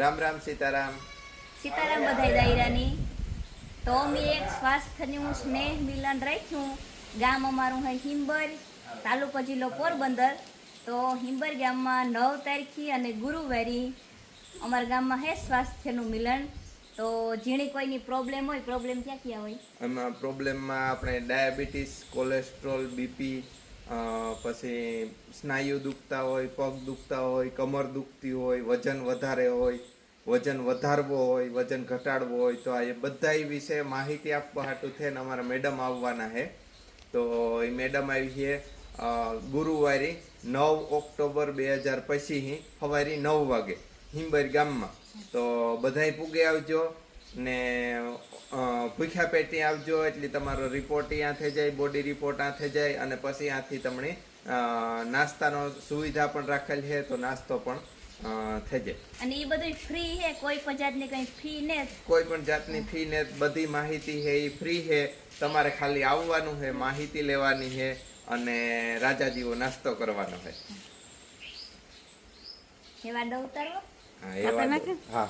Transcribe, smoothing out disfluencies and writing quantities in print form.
રામ રામ સીતારામ સીતારામ બધાય દાયરાની તો મેં એક સ્વાસ્થ્યનું સ્નેહ મિલન રાખ્યું. ગામ અમારું હે હિંબર, તાલુકો જિલ્લો પોરબંદર. તો હિંબર ગામમાં 9 તારીખે અને ગુરુવારે અમારા ગામમાં હે સ્વાસ્થ્યનું મિલન. તો જેણી કોઈની પ્રોબ્લેમ હોય, પ્રોબ્લેમ ક્યાં હોય એમાં પ્રોબ્લેમમાં આપણે ડાયાબિટીસ, કોલેસ્ટ્રોલ, બીપી, પછી સ્નાયુ દુખતા હોય, પગ દુખતા હોય, કમર દુખતી હોય, વજન વધારે હોય, વજન વધારવો હોય, વજન ઘટાડવો હોય, તો આ એ બધા વિશે માહિતી આપવા હાટું થઈને અમારા મેડમ આવવાના છે. તો એ મેડમ આવી છે ગુરુવારે 9 ઓક્ટોબર 2025 સવારે 9 વાગે હિંબર ગામમાં. તો બધાય પૂગે આવજો ને ભૂખ્યા પેટી આવજો, એટલે તમારો રિપોર્ટ ત્યાં થઈ જાય, બોડી રિપોર્ટ આ થઈ જાય, અને પછી ત્યાંથી તમને નાસ્તાનો સુવિધા પણ રાખેલ છે, તો નાસ્તો પણ થઈ જાય. અને એ બધું ફ્રી છે, કોઈ પણ જાતની કઈ ફી ને, કોઈ પણ જાતની ફી ને, બધી માહિતી છે એ ફ્રી છે. તમારે ખાલી આવવાનું છે, માહિતી લેવાની છે અને રાજાજીવો નાસ્તો કરવાનો છે. એવા ઉતારવો હા.